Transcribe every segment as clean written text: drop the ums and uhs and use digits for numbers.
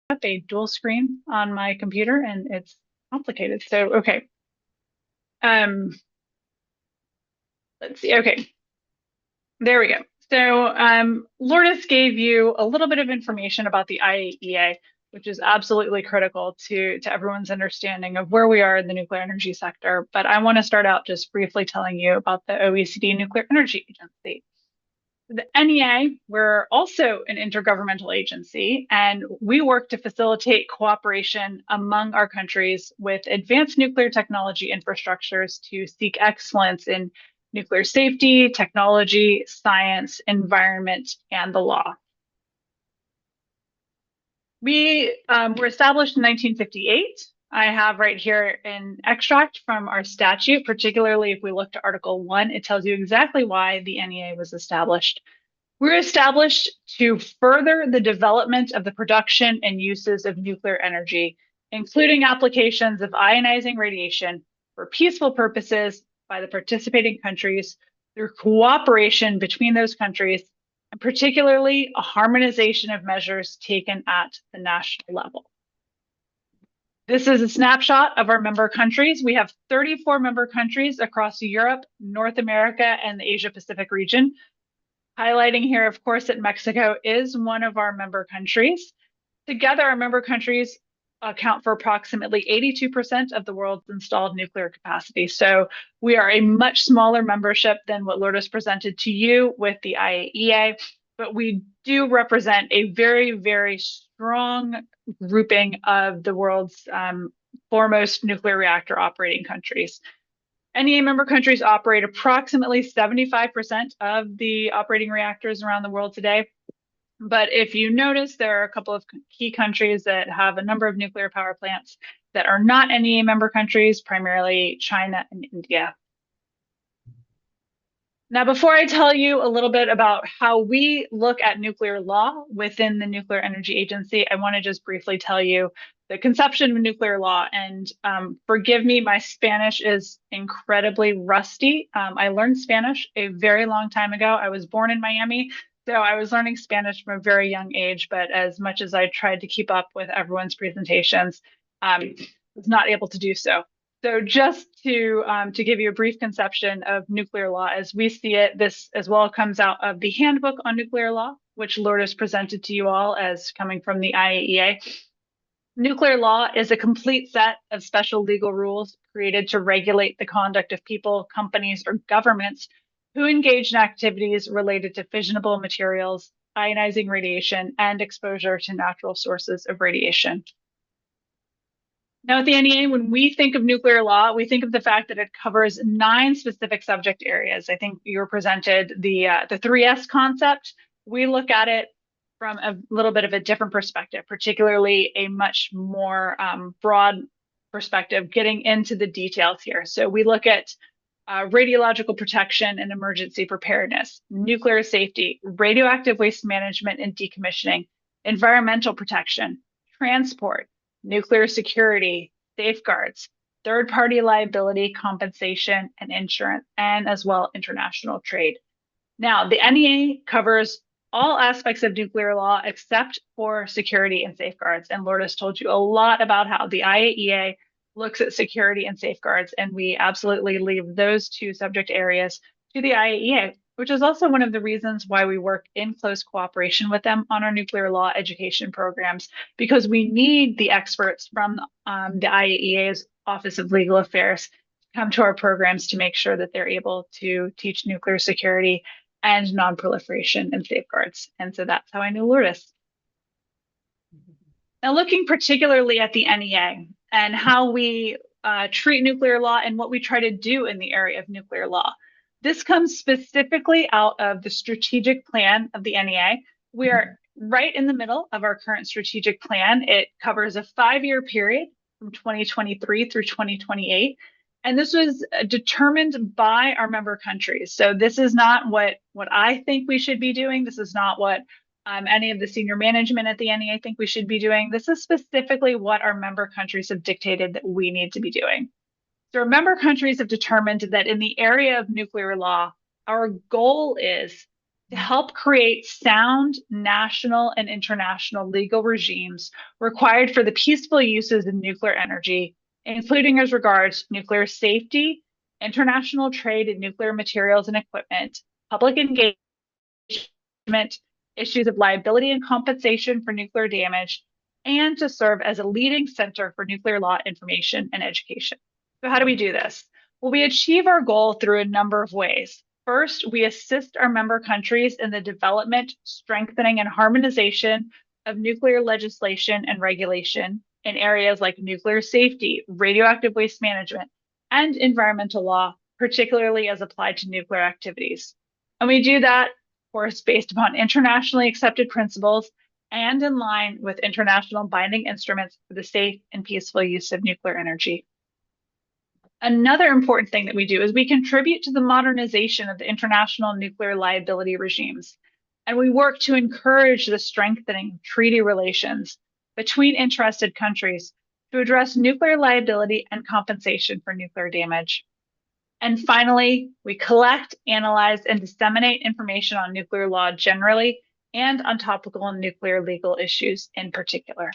up a dual screen on my computer and it's complicated. So, okay. Um, let's see. Okay, there we go. So, Lourdes gave you a little bit of information about the IAEA, which is absolutely critical to everyone's understanding of where we are in the nuclear energy sector. But I want to start out just briefly telling you about the OECD Nuclear Energy Agency. The NEA, we're also an intergovernmental agency, and we work to facilitate cooperation among our countries with advanced nuclear technology infrastructures to seek excellence in nuclear safety, technology, science, environment, and the law. We were established in 1958. I have right here an extract from our statute, particularly if we look to Article 1, it tells you exactly why the NEA was established. We're established to further the development of the production and uses of nuclear energy, including applications of ionizing radiation for peaceful purposes by the participating countries through cooperation between those countries, and particularly a harmonization of measures taken at the national level. This is a snapshot of our member countries. We have 34 member countries across Europe, North America, and the Asia Pacific region. Highlighting here, of course, that Mexico is one of our member countries. Together, our member countries account for approximately 82% of the world's installed nuclear capacity. So we are a much smaller membership than what Lourdes presented to you with the IAEA, but we do represent a very, very strong grouping of the world's foremost nuclear reactor operating countries. NEA member countries operate approximately 75% of the operating reactors around the world today. But if you notice, there are a couple of key countries that have a number of nuclear power plants that are not NEA member countries, primarily China and India. Now, before I tell you a little bit about how we look at nuclear law within the Nuclear Energy Agency, I want to just briefly tell you the conception of nuclear law. And forgive me, my Spanish is incredibly rusty. I learned Spanish a very long time ago. I was born in Miami, so I was learning Spanish from a very young age. But as much as I tried to keep up with everyone's presentations, was not able to do so. So just to give you a brief conception of nuclear law as we see it, this as well comes out of the handbook on nuclear law, which Lourdes presented to you all as coming from the IAEA. Nuclear law is a complete set of special legal rules created to regulate the conduct of people, companies, or governments who engage in activities related to fissionable materials, ionizing radiation, and exposure to natural sources of radiation. Now, at the NEA, when we think of nuclear law, we think of the fact that it covers 9 specific subject areas. I think you were presented the 3S concept. We look at it from a little bit of a different perspective, particularly a much more broad perspective, getting into the details here. So we look at radiological protection and emergency preparedness, nuclear safety, radioactive waste management and decommissioning, environmental protection, transport, nuclear security, safeguards, third-party liability, compensation, and insurance, and as well international trade. Now, the NEA covers all aspects of nuclear law except for security and safeguards. And Lourdes told you a lot about how the IAEA looks at security and safeguards, and we absolutely leave those 2 subject areas to the IAEA, which is also one of the reasons why we work in close cooperation with them on our nuclear law education programs, because we need the experts from the IAEA's Office of Legal Affairs to come to our programs to make sure that they're able to teach nuclear security and non-proliferation and safeguards. And so that's how I knew Lourdes. Now, looking particularly at the NEA and how we treat nuclear law and what we try to do in the area of nuclear law. This comes specifically out of the strategic plan of the NEA. We are right in the middle of our current strategic plan. It covers a 5-year period from 2023 through 2028. And this was determined by our member countries. So this is not what I think we should be doing. This is not what any of the senior management at the NEA think we should be doing. This is specifically what our member countries have dictated that we need to be doing. So member countries have determined that in the area of nuclear law, our goal is to help create sound national and international legal regimes required for the peaceful uses of nuclear energy, including as regards nuclear safety, international trade in nuclear materials and equipment, public engagement, issues of liability and compensation for nuclear damage, and to serve as a leading center for nuclear law information and education. So, how do we do this? Well, we achieve our goal through a number of ways. First, we assist our member countries in the development, strengthening, and harmonization of nuclear legislation and regulation in areas like nuclear safety, radioactive waste management, and environmental law, particularly as applied to nuclear activities. And we do that, of course, based upon internationally accepted principles and in line with international binding instruments for the safe and peaceful use of nuclear energy. Another important thing that we do is we contribute to the modernization of the international nuclear liability regimes, and we work to encourage the strengthening of treaty relations between interested countries to address nuclear liability and compensation for nuclear damage. And finally, we collect, analyze, and disseminate information on nuclear law generally and on topical nuclear legal issues in particular.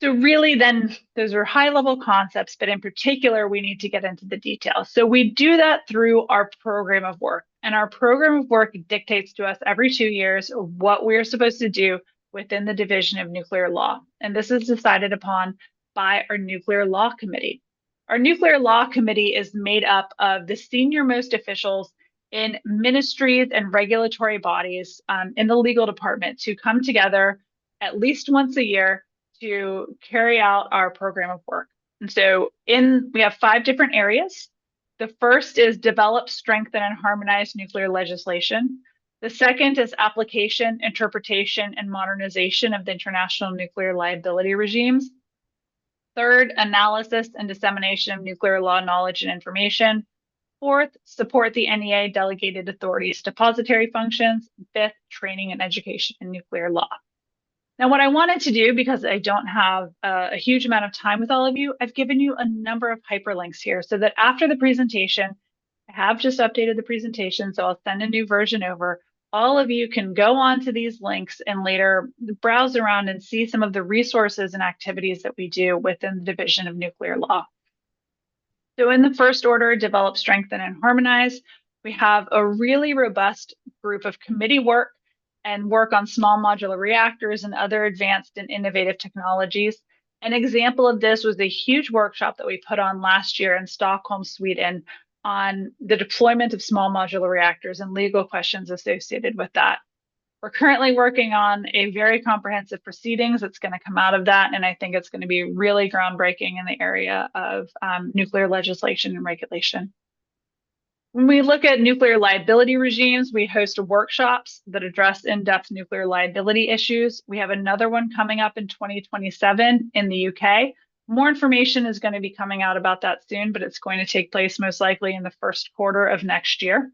So really then those are high level concepts, but in particular, we need to get into the details. So we do that through our program of work, and our program of work dictates to us every 2 years what we're supposed to do within the Division of Nuclear Law. And this is decided upon by our Nuclear Law Committee. Our Nuclear Law Committee is made up of the senior most officials in ministries and regulatory bodies in the legal department to come together at least once a year to carry out our program of work. And so we have 5 different areas. The first is develop, strengthen, and harmonize nuclear legislation. The second is application, interpretation, and modernization of the international nuclear liability regimes. Third, analysis and dissemination of nuclear law knowledge and information. Fourth, support the NEA delegated authorities depository functions. Fifth, training and education in nuclear law. Now, what I wanted to do, because I don't have a huge amount of time with all of you, I've given you a number of hyperlinks here so that after the presentation, I have just updated the presentation, so I'll send a new version over. All of you can go on to these links and later browse around and see some of the resources and activities that we do within the Division of Nuclear Law. So in the first order, develop, strengthen, and harmonize, we have a really robust group of committee work and work on small modular reactors and other advanced and innovative technologies. An example of this was a huge workshop that we put on last year in Stockholm, Sweden, on the deployment of small modular reactors and legal questions associated with that. We're currently working on a very comprehensive proceedings that's going to come out of that, and I think it's going to be really groundbreaking in the area of nuclear legislation and regulation. When we look at nuclear liability regimes, we host workshops that address in-depth nuclear liability issues. We have another one coming up in 2027 in the UK. More information is going to be coming out about that soon, but it's going to take place most likely in the first quarter of next year.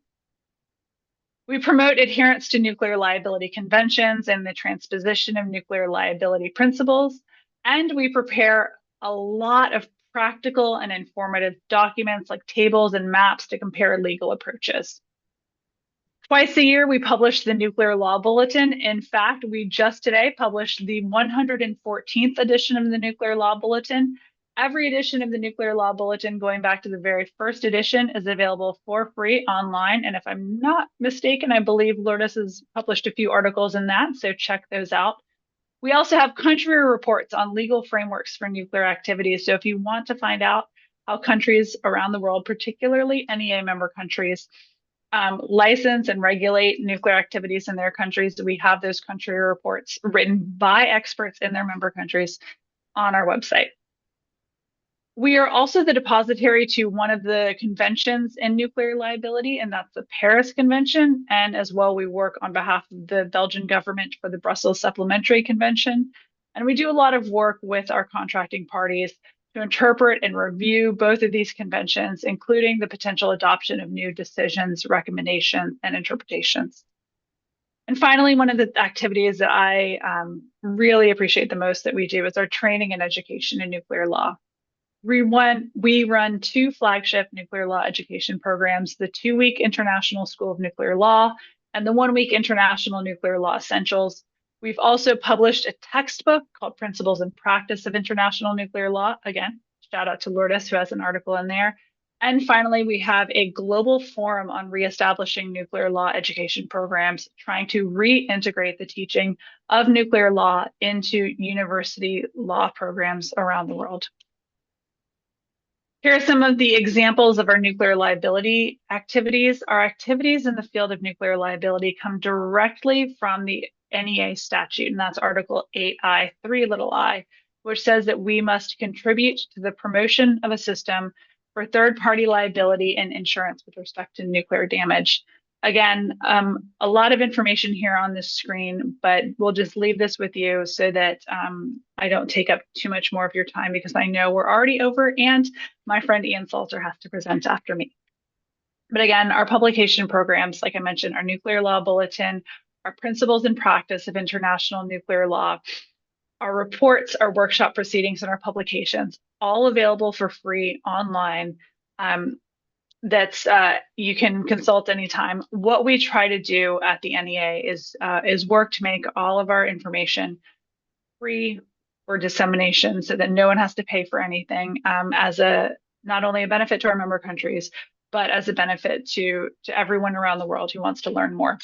We promote adherence to nuclear liability conventions and the transposition of nuclear liability principles, and we prepare a lot of practical and informative documents like tables and maps to compare legal approaches. Twice a year, we publish the Nuclear Law Bulletin. In fact, we just today published the 114th edition of the Nuclear Law Bulletin. Every edition of the Nuclear Law Bulletin, going back to the very first edition, is available for free online. And if I'm not mistaken, I believe Lourdes has published a few articles in that, so check those out. We also have country reports on legal frameworks for nuclear activities. So if you want to find out how countries around the world, particularly NEA member countries, license and regulate nuclear activities in their countries, we have those country reports written by experts in their member countries on our website. We are also the depository to one of the conventions in nuclear liability, and that's the Paris Convention. And as well, we work on behalf of the Belgian government for the Brussels Supplementary Convention. And we do a lot of work with our contracting parties to interpret and review both of these conventions, including the potential adoption of new decisions, recommendations, and interpretations. And finally, one of the activities that I really appreciate the most that we do is our training and education in nuclear law. We run two flagship nuclear law education programs, the 2-week International School of Nuclear Law and the 1-week International Nuclear Law Essentials. We've also published a textbook called Principles and Practice of International Nuclear Law. Again, shout out to Lourdes, who has an article in there. And finally, we have a global forum on reestablishing nuclear law education programs, trying to reintegrate the teaching of nuclear law into university law programs around the world. Here are some of the examples of our nuclear liability activities. Our activities in the field of nuclear liability come directly from the NEA statute, and that's Article 8I, 3i, which says that we must contribute to the promotion of a system for third-party liability and insurance with respect to nuclear damage. Again, a lot of information here on this screen, but we'll just leave this with you so that I don't take up too much more of your time, because I know we're already over and my friend Ian Salter has to present after me. But again, our publication programs, like I mentioned, our Nuclear Law Bulletin, our Principles and Practice of International Nuclear Law, our reports, our workshop proceedings, and our publications, all available for free online. That's you can consult anytime. What we try to do at the NEA is work to make all of our information free for dissemination, so that no one has to pay for anything, as not only a benefit to our member countries, but as a benefit to everyone around the world who wants to learn more.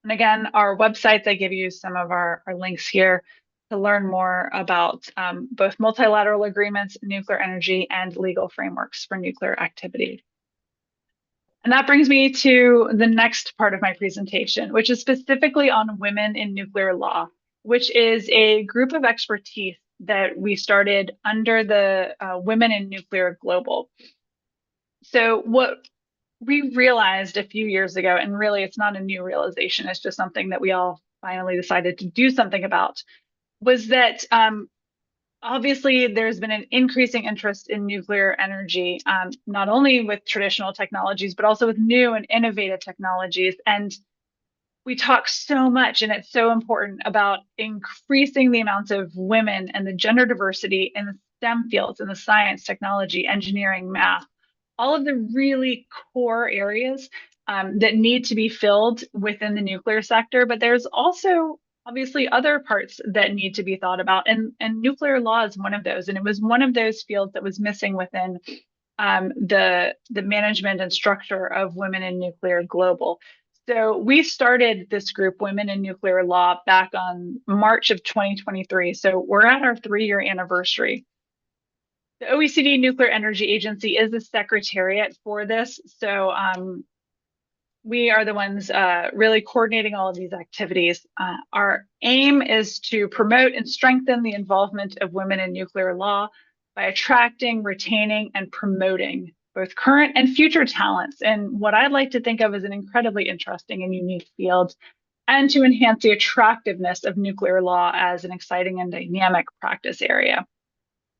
And again, our websites, I give you some of our links here to learn more about both multilateral agreements, nuclear energy, and legal frameworks for nuclear activity. And that brings me to the next part of my presentation, which is specifically on women in nuclear law, which is a group of expertise that we started under the Women in Nuclear Global. So what we realized a few years ago, and really it's not a new realization, it's just something that we all finally decided to do something about, was that obviously, there's been an increasing interest in nuclear energy, not only with traditional technologies, but also with new and innovative technologies. And we talk so much, and it's so important, about increasing the amounts of women and the gender diversity in the STEM fields, in the science, technology, engineering, math, all of the really core areas that need to be filled within the nuclear sector. But there's also obviously other parts that need to be thought about, and nuclear law is one of those. And it was one of those fields that was missing within the management and structure of Women in Nuclear Global. So we started this group, Women in Nuclear Law, back on March of 2023. So we're at our 3-year anniversary. The OECD Nuclear Energy Agency is the secretariat for this. So we are the ones really coordinating all of these activities. Our aim is to promote and strengthen the involvement of women in nuclear law by attracting, retaining, and promoting both current and future talents in what I'd like to think of as an incredibly interesting and unique field, and to enhance the attractiveness of nuclear law as an exciting and dynamic practice area.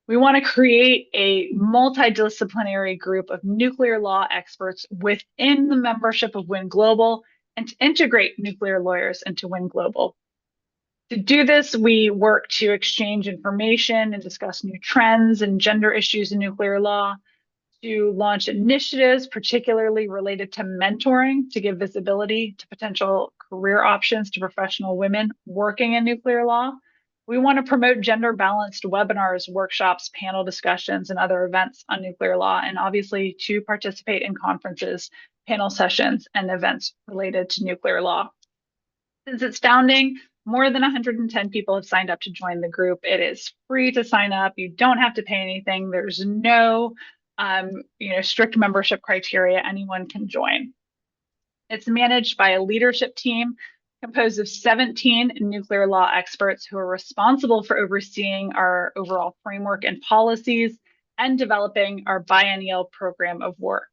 We want to create a multidisciplinary group of nuclear law experts within the membership of WIN Global, and to integrate nuclear lawyers into WIN Global. To do this, we work to exchange information and discuss new trends and gender issues in nuclear law, to launch initiatives, particularly related to mentoring, to give visibility to potential career options to professional women working in nuclear law. We want to promote gender-balanced webinars, workshops, panel discussions, and other events on nuclear law, and obviously to participate in conferences, panel sessions, and events related to nuclear law. Since its founding, more than 110 people have signed up to join the group. It is free to sign up. You don't have to pay anything. There's no strict membership criteria. Anyone can join. It's managed by a leadership team composed of 17 nuclear law experts who are responsible for overseeing our overall framework and policies and developing our biennial program of work.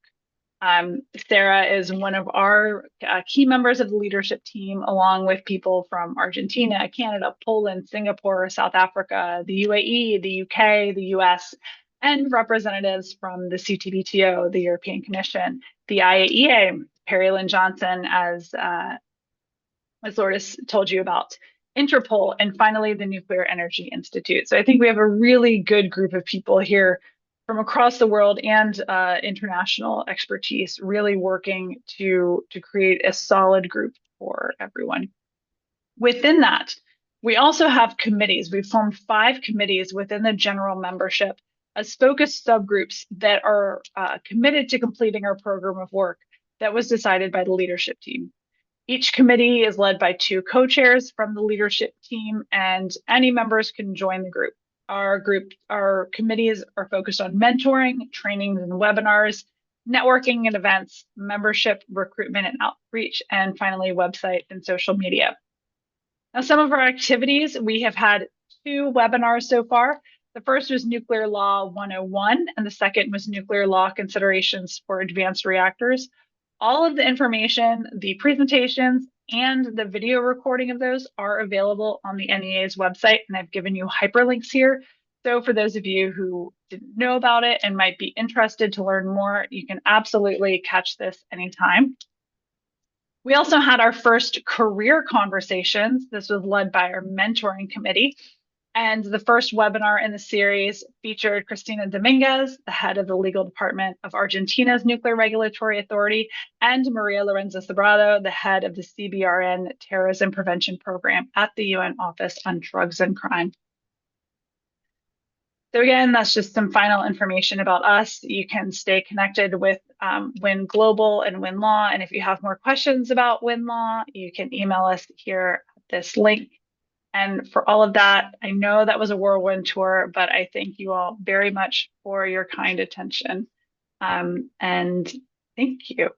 Sarah is one of our key members of the leadership team, along with people from Argentina, Canada, Poland, Singapore, South Africa, the UAE, the UK, the US, and representatives from the CTBTO, the European Commission, the IAEA, Perry Lynn Johnson, as Lourdes told you about, Interpol, and finally the Nuclear Energy Institute. So I think we have a really good group of people here from across the world and international expertise, really working to create a solid group for everyone. Within that, we also have committees. We've formed 5 committees within the general membership as focused subgroups that are committed to completing our program of work that was decided by the leadership team. Each committee is led by 2 co-chairs from the leadership team, and any members can join the group. Our committees are focused on mentoring, trainings and webinars, networking and events, membership, recruitment and outreach, and finally, website and social media. Now, some of our activities, we have had 2 webinars so far. The first was Nuclear Law 101, and the second was Nuclear Law Considerations for Advanced Reactors. All of the information, the presentations, and the video recording of those are available on the NEA's website, and I've given you hyperlinks here. So for those of you who didn't know about it and might be interested to learn more, you can absolutely catch this anytime. We also had our first career conversations. This was led by our mentoring committee. And the first webinar in the series featured Cristina Dominguez, the head of the legal department of Argentina's Nuclear Regulatory Authority, and Maria Lorenzo Sobrado, the head of the CBRN Terrorism Prevention Program at the UN Office on Drugs and Crime. So again, that's just some final information about us. You can stay connected with WIN Global and WIN Law. And if you have more questions about WIN Law, you can email us here at this link. And for all of that, I know that was a whirlwind tour, but I thank you all very much for your kind attention. And thank you.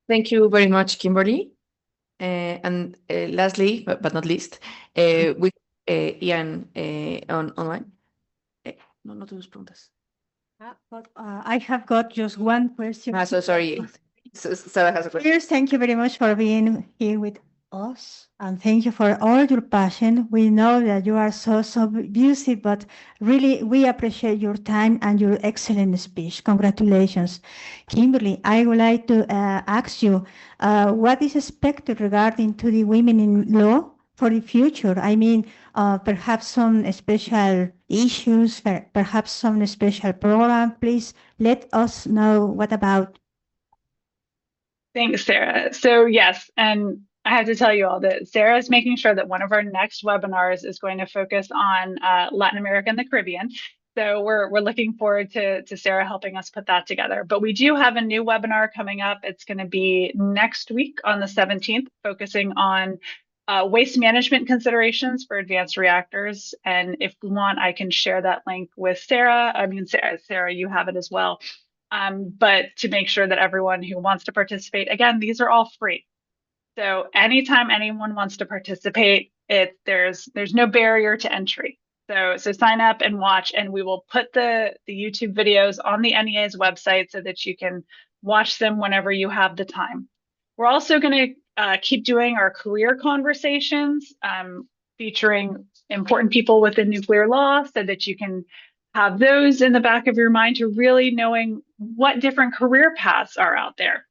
Thank you very much, Kimberly. And lastly, but not least, we Ian online. No tenemos preguntas. But I have got just one question. So sorry. Sarah has a question. First, thank you very much for being here with us, and thank you for all your passion. We know that you are so busy, but really we appreciate your time and your excellent speech. Congratulations. Kimberly, I would like to ask you, what is expected regarding to the women in law for the future? I mean, perhaps some special issues, perhaps some special program. Please let us know what about. Thanks, Sarah. So yes, and I have to tell you all that Sarah is making sure that one of our next webinars is going to focus on Latin America and the Caribbean. So we're looking forward to Sarah helping us put that together. But we do have a new webinar coming up. It's going to be next week on the 17th, focusing on waste management considerations for advanced reactors. And if we want, I can share that link with Sarah. I mean, Sarah, you have it as well. But to make sure that everyone who wants to participate, again, these are all free. So anytime anyone wants to participate, there's no barrier to entry. So sign up and watch, and we will put the YouTube videos on the NEA's website so that you can watch them whenever you have the time. We're also going to keep doing our career conversations, featuring important people within nuclear law so that you can have those in the back of your mind to really knowing what different career paths are out there.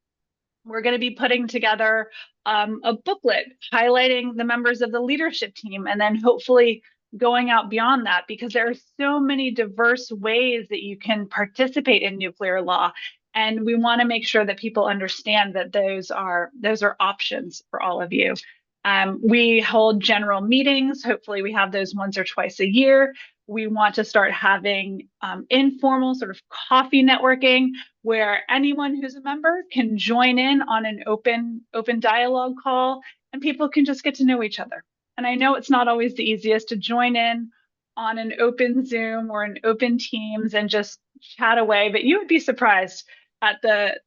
We're going to be putting together a booklet highlighting the members of the leadership team, and then hopefully going out beyond that, because there are so many diverse ways that you can participate in nuclear law. And we want to make sure that people understand that those are options for all of you. We hold general meetings. Hopefully we have those once or twice a year. We want to start having informal sort of coffee networking where anyone who's a member can join in on an open dialogue call, and people can just get to know each other. And I know it's not always the easiest to join in on an open Zoom or an open Teams and just chat away, but you would be surprised at the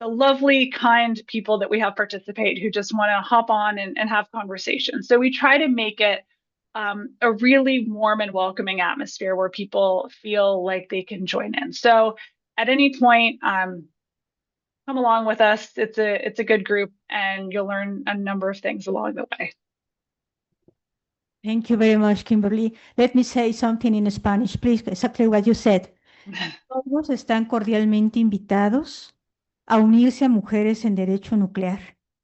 lovely, kind people that we have participate who just want to hop on and have conversations. So we try to make it a really warm and welcoming atmosphere where people feel like they can join in. So at any point, come along with us. It's a good group, and you'll learn a number of things along the way. Thank you very much, Kimberly. Let me say something in Spanish, please, exactly what you said. Todos están cordialmente invitados a unirse a Mujeres en Derecho Nuclear.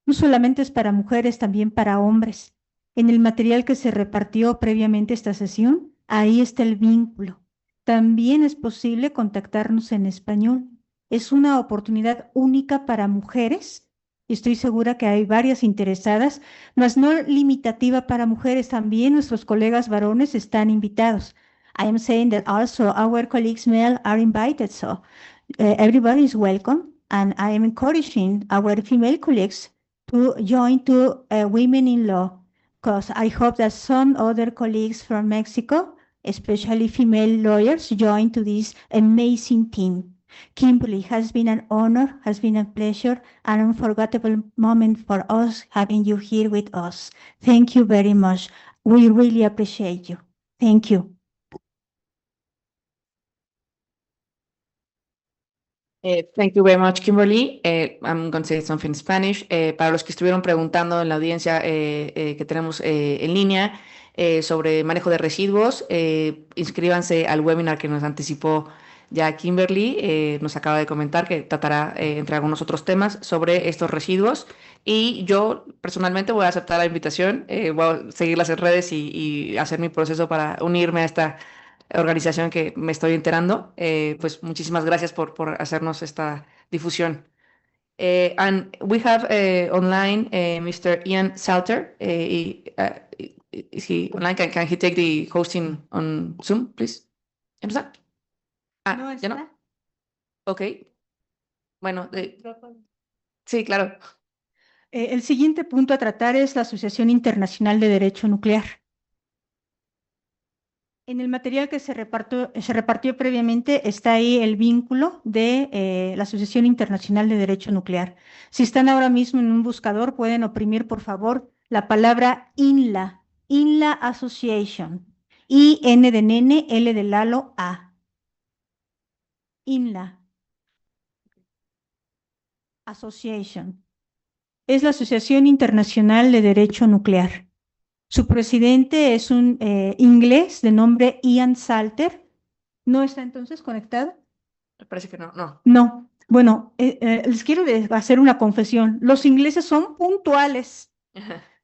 No solamente es para mujeres, también para hombres. En el material que se repartió previamente esta sesión, Ahí está el vínculo. También es posible contactarnos en español. Es una oportunidad única para mujeres. Y estoy segura que hay varias interesadas, mas no limitativa para mujeres. También nuestros colegas varones están invitados. I am saying that also our colleagues male are invited, so everybody is welcome. And I am encouraging our female colleagues to join to Women in Law, because I hope that some other colleagues from Mexico, especially female lawyers, join to this amazing team. Kimberly, has been an honor, has been a pleasure, an unforgettable moment for us having you here with us. Thank you very much. We really appreciate you. Thank you. Thank you very much, Kimberly. I'm going to say something in Spanish. Para los que estuvieron preguntando en la audiencia que tenemos en línea sobre manejo de residuos, inscríbanse al webinar que nos anticipó ya Kimberly. Nos acaba de comentar que tratará, entre algunos otros temas, sobre estos residuos. Y yo personalmente voy a aceptar la invitación, voy a seguirlas en redes y hacer mi proceso para unirme a esta organización que me estoy enterando. Pues muchísimas gracias por hacernos esta difusión. And we have online Mr. Ian Salter. Is he online? Can he take the hosting on Zoom, please? ¿Ya no está? Ah, ¿ya no? Ok. Bueno, sí, claro. El siguiente punto a tratar es la Asociación Internacional de Derecho Nuclear. En el material que se repartió previamente está ahí el vínculo de la Asociación Internacional de Derecho Nuclear. Si están ahora mismo en un buscador, pueden oprimir, por favor, la palabra INLA, INLA Association, I-N de nene, L de Lalo, A. INLA Association. Es la Asociación Internacional de Derecho Nuclear. Su presidente es un inglés de nombre Ian Salter. ¿No está entonces conectado? Me parece que no, no. No. Bueno, les quiero hacer una confesión. Los ingleses son puntuales,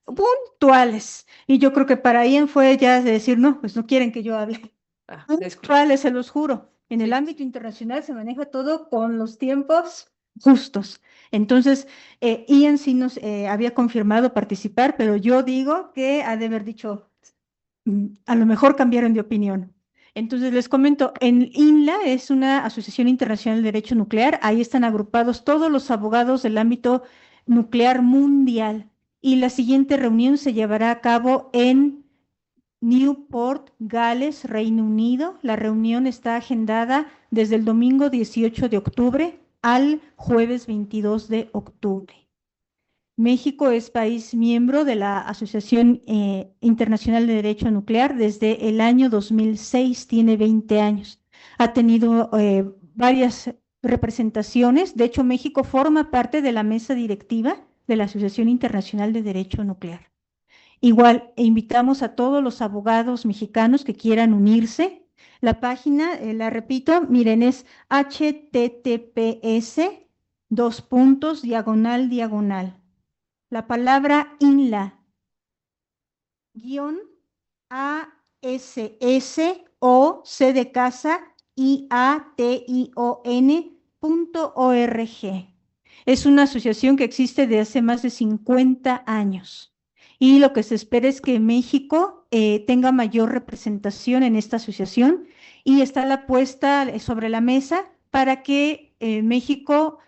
puntuales. Y yo creo que para Ian fue ya de decir, no, pues no quieren que yo hable. Puntuales, se los juro. En el ámbito internacional se maneja todo con los tiempos justos. Entonces, Ian sí nos había confirmado participar, pero yo digo que ha de haber dicho, a lo mejor cambiaron de opinión. Entonces les comento, en INLA es una Asociación Internacional de Derecho Nuclear, ahí están agrupados todos los abogados del ámbito nuclear mundial y la siguiente reunión se llevará a cabo en Newport, Gales, Reino Unido. La reunión está agendada desde el domingo 18 de octubre al jueves 22 de octubre. México es país miembro de la Asociación Internacional de Derecho Nuclear desde el año 2006, tiene 20 años. Ha tenido varias representaciones. De hecho, México forma parte de la mesa directiva de la Asociación Internacional de Derecho Nuclear. Igual, invitamos a todos los abogados mexicanos que quieran unirse. La página, la repito, miren, es https://. La palabra INLA, guión ASSO, C de casa, IATION.org. Es una asociación que existe desde hace más de 50 años. Y lo que se espera es que México tenga mayor representación en esta asociación y está la puesta sobre la mesa para que México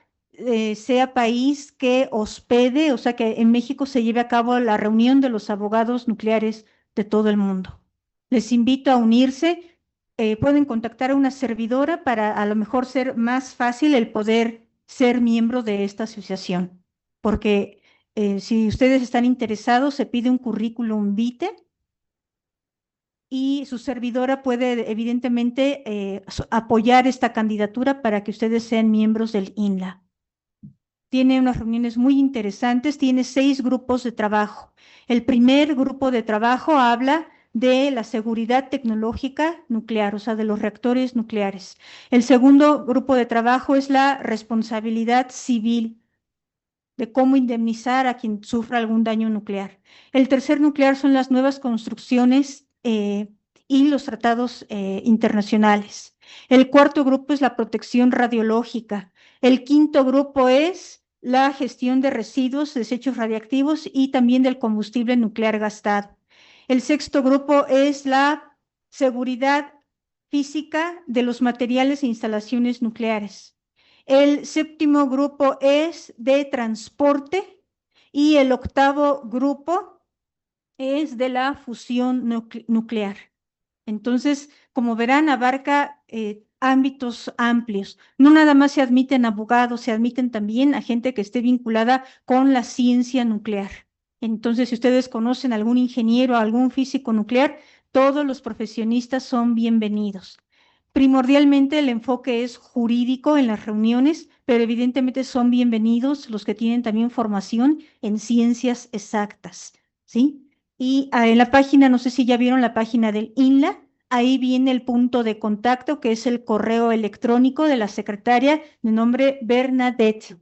sea país que hospede, o sea, que en México se lleve a cabo la reunión de los abogados nucleares de todo el mundo. Les invito a unirse. Pueden contactar a una servidora para a lo mejor ser más fácil el poder ser miembro de esta asociación, porque si ustedes están interesados, se pide un currículum vitae y su servidora puede evidentemente apoyar esta candidatura para que ustedes sean miembros del INLA. Tiene unas reuniones muy interesantes, tiene 6 grupos de trabajo. El primer grupo de trabajo habla de la seguridad tecnológica nuclear, o sea, de los reactores nucleares. El segundo grupo de trabajo es la responsabilidad civil, de cómo indemnizar a quien sufra algún daño nuclear. El tercer nuclear son las nuevas construcciones y los tratados internacionales. El cuarto grupo es la protección radiológica. El quinto grupo es la gestión de residuos, desechos radiactivos y también del combustible nuclear gastado. El sexto grupo es la seguridad física de los materiales e instalaciones nucleares. El séptimo grupo es de transporte y el octavo grupo es de la fusión nuclear. Entonces, como verán, abarca ámbitos amplios. No nada más se admiten abogados, se admiten también a gente que esté vinculada con la ciencia nuclear. Entonces, si ustedes conocen algún ingeniero, algún físico nuclear, todos los profesionistas son bienvenidos. Primordialmente el enfoque es jurídico en las reuniones, pero evidentemente son bienvenidos los que tienen también formación en ciencias exactas, ¿sí? Y en la página, no sé si ya vieron la página del INLA, ahí viene el punto de contacto, que es el correo electrónico de la secretaria de nombre Bernadette,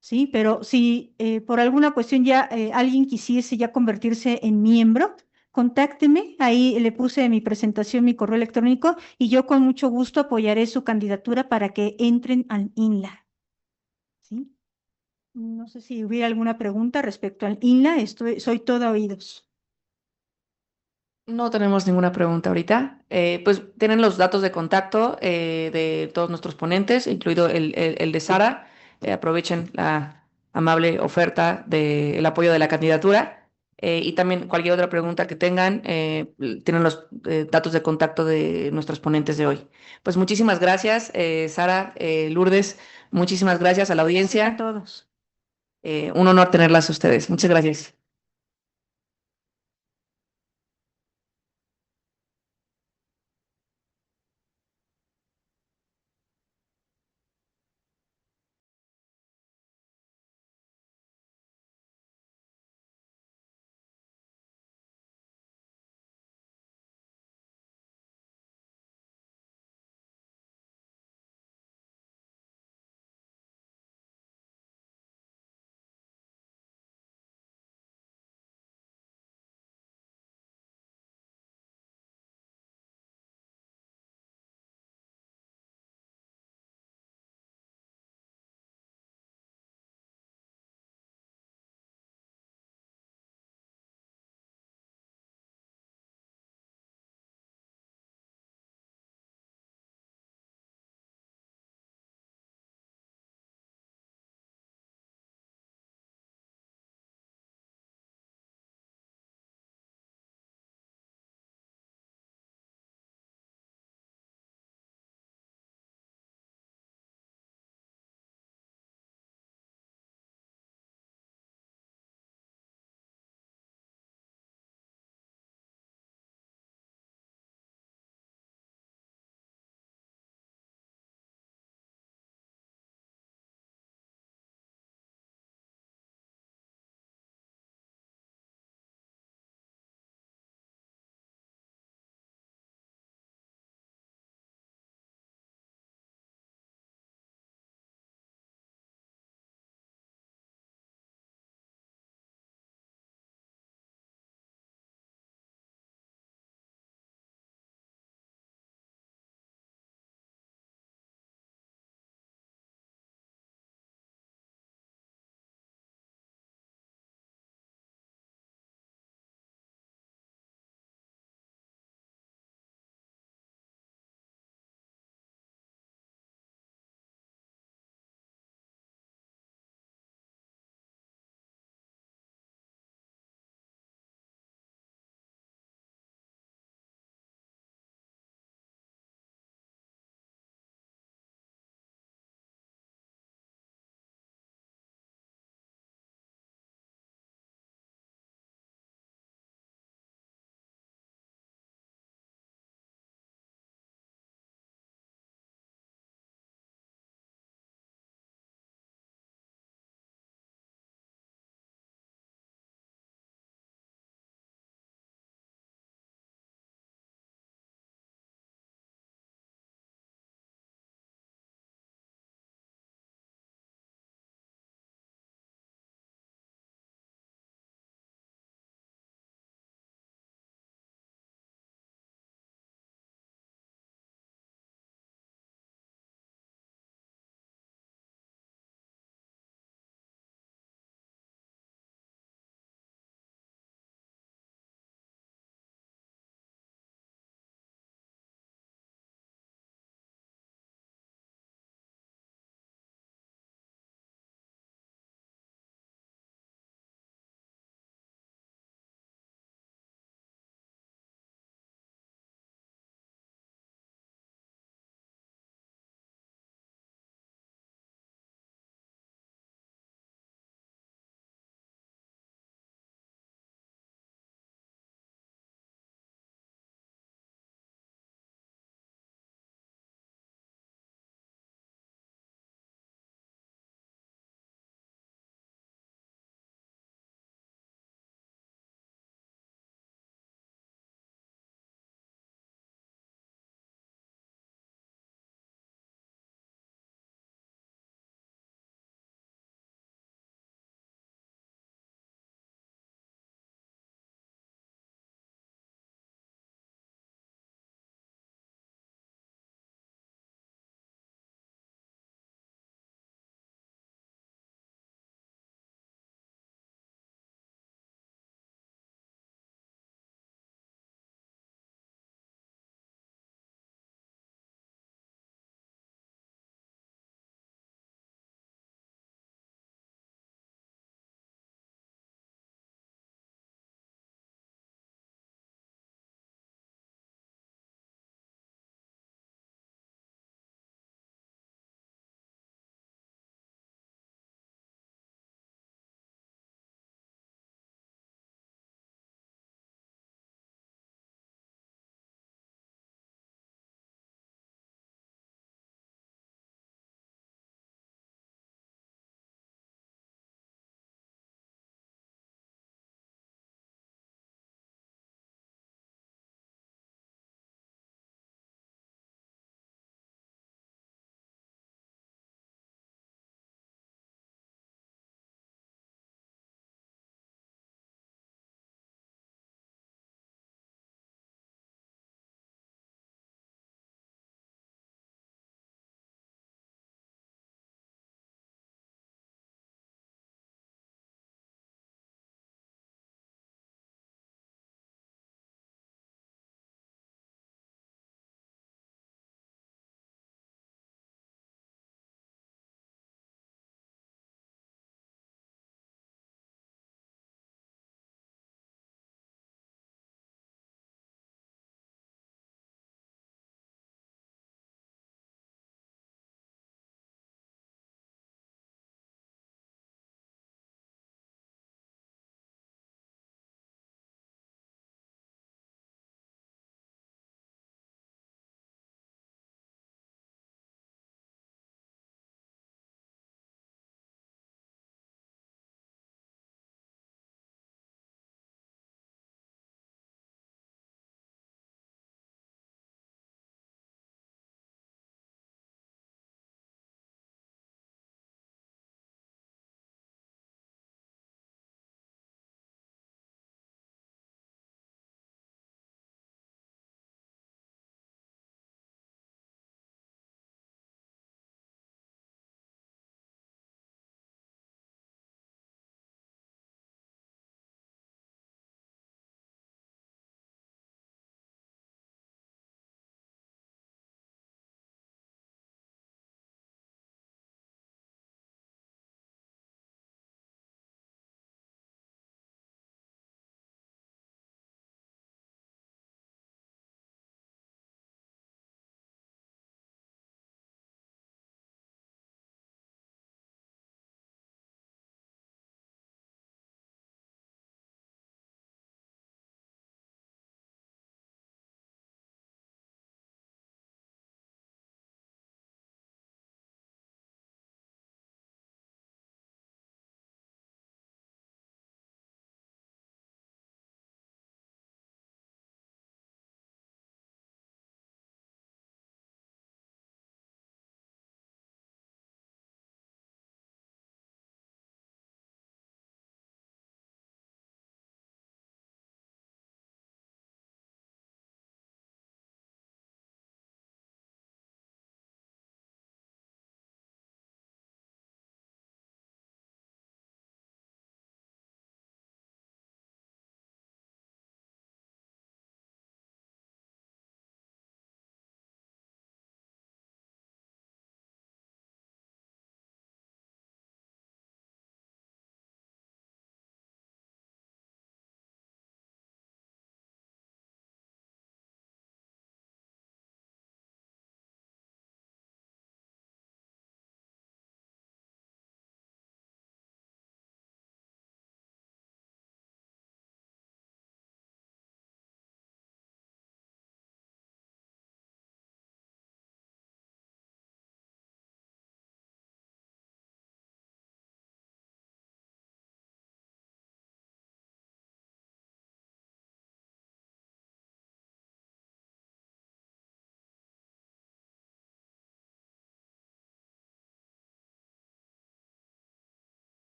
¿sí? Pero si por alguna cuestión ya alguien quisiese ya convertirse en miembro, contácteme, ahí le puse en mi presentación mi correo electrónico y yo con mucho gusto apoyaré su candidatura para que entren al INLA, ¿sí? No sé si hubiera alguna pregunta respecto al INLA, soy toda oídos. No tenemos ninguna pregunta ahorita. Pues tienen los datos de contacto de todos nuestros ponentes, incluido el de Sara. Aprovechen la amable oferta del apoyo de la candidatura. Y también cualquier otra pregunta que tengan, tienen los datos de contacto de nuestros ponentes de hoy. Pues muchísimas gracias, Sara, Lourdes. Muchísimas gracias a la Gracias a audiencia. todos. Un honor tenerlas a ustedes. Muchas gracias.